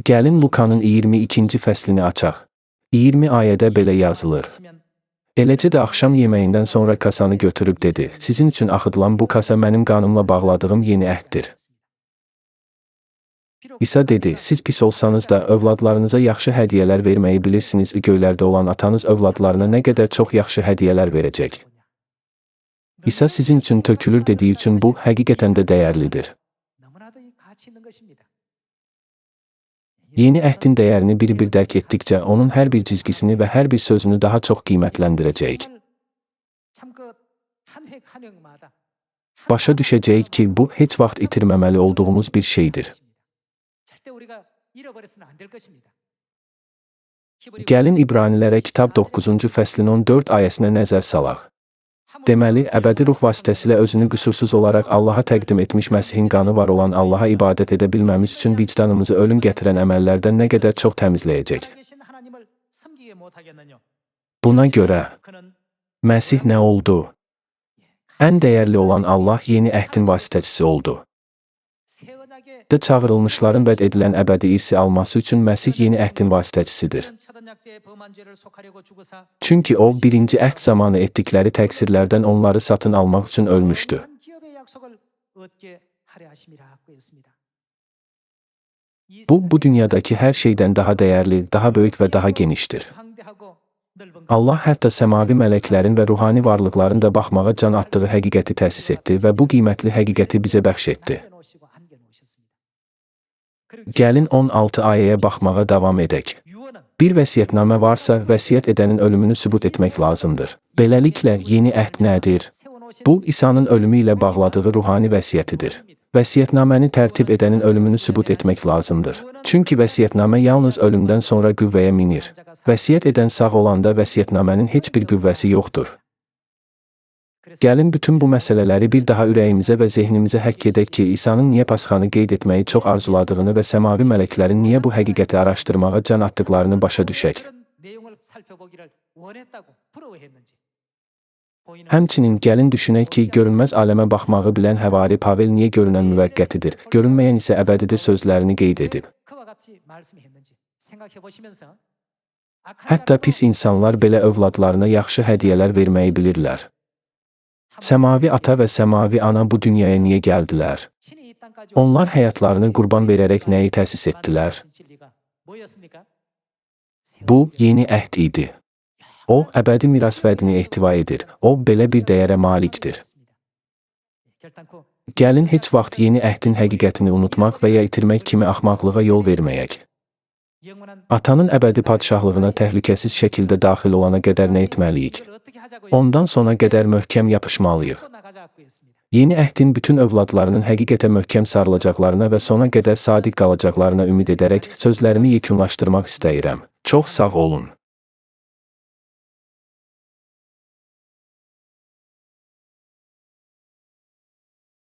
Gəlin Lukanın 22-ci fəslini açaq. 20 ayədə belə yazılır. Eləcə də axşam yeməyindən sonra kasanı götürüb dedi, sizin üçün axıdılan bu kasa mənim qanımla bağladığım yeni əhddir. İsa dedi, siz pis olsanız da övladlarınıza yaxşı hədiyyələr verməyi bilirsiniz, göylərdə olan atanız övladlarına nə qədər çox yaxşı hədiyyələr verəcək. İsa sizin üçün tökülür dediyi üçün bu həqiqətən də dəyərlidir. Yeni əhdin dəyərini bir-bir dərk etdikcə onun hər bir cizgisini və hər bir sözünü daha çox qiymətləndirəcəyik. Başa düşəcəyik ki, bu heç vaxt itirməməli olduğumuz bir şeydir. Gəlin İbranilərə kitab 9-cu fəslin 14 ayəsinə nəzər salaq. Deməli, əbədi ruh vasitəsilə özünü qüsursuz olaraq Allaha təqdim etmiş Məsihin qanı var olan Allaha ibadət edə bilməmiz üçün vicdanımızı ölüm gətirən əməllərdən nə qədər çox təmizləyəcək. Buna görə, Məsih nə oldu? Ən dəyərli olan Allah yeni əhdin vasitəçisi oldu. Çağırılmışların vəd edilən əbədi irsi alması üçün Məsih yeni əhdin vasitəçisidir. Çünki o, birinci əhd zamanı etdikləri təqsirlərdən onları satın almaq üçün ölmüşdü. Bu dünyadakı hər şeydən daha dəyərli, daha böyük və daha genişdir. Allah hətta səmavi mələklərin və ruhani varlıqların da baxmağa can atdığı həqiqəti təsis etdi və bu qiymətli həqiqəti bizə bəxş etdi. Gəlin 16 ayəyə baxmağa davam edək. Bir vəsiyyətnamə varsa, vəsiyyət edənin ölümünü sübut etmək lazımdır. Beləliklə, yeni əhd nədir? Bu, İsa'nın ölümü ilə bağladığı ruhani vəsiyyətidir. Vəsiyyətnaməni tərtib edənin ölümünü sübut etmək lazımdır. Çünki vəsiyyətnamə yalnız ölümdən sonra qüvvəyə minir. Vəsiyyət edən sağ olanda vəsiyyətnamənin heç bir qüvvəsi yoxdur. Gəlin bütün bu məsələləri bir daha ürəyimizə və zehnimizə həkk edək ki, İsa'nın niyə Pasxanı qeyd etməyi çox arzuladığını və səmavi mələklərin niyə bu həqiqəti araşdırmağa can atdıqlarını başa düşək. Həmçinin gəlin düşünək ki, görünməz aləmə baxmağı bilən həvari Pavel niyə görünən müvəqqətidir, görünməyən isə əbədidir sözlərini qeyd edib. Hətta pis insanlar belə övladlarına yaxşı hədiyyələr verməyi bilirlər. Səmavi ata və səmavi ana bu dünyaya niyə gəldilər? Onlar həyatlarını qurban verərək nəyi təsis etdilər? Bu, yeni əhd idi. O, əbədi miras vədini ehtiva edir. O, belə bir dəyərə malikdir. Gəlin heç vaxt yeni əhdin həqiqətini unutmaq və ya itirmək kimi axmaqlığa yol verməyək. Atanın əbədi padşahlığına təhlükəsiz şəkildə daxil olana qədər nə etməliyik? Ondan sona qədər möhkəm yapışmalıyıq. Yeni əhdin bütün övladlarının həqiqətə möhkəm sarılacaqlarına və sona qədər sadiq qalacaqlarına ümid edərək sözlərimi yekunlaşdırmaq istəyirəm. Çox sağ olun.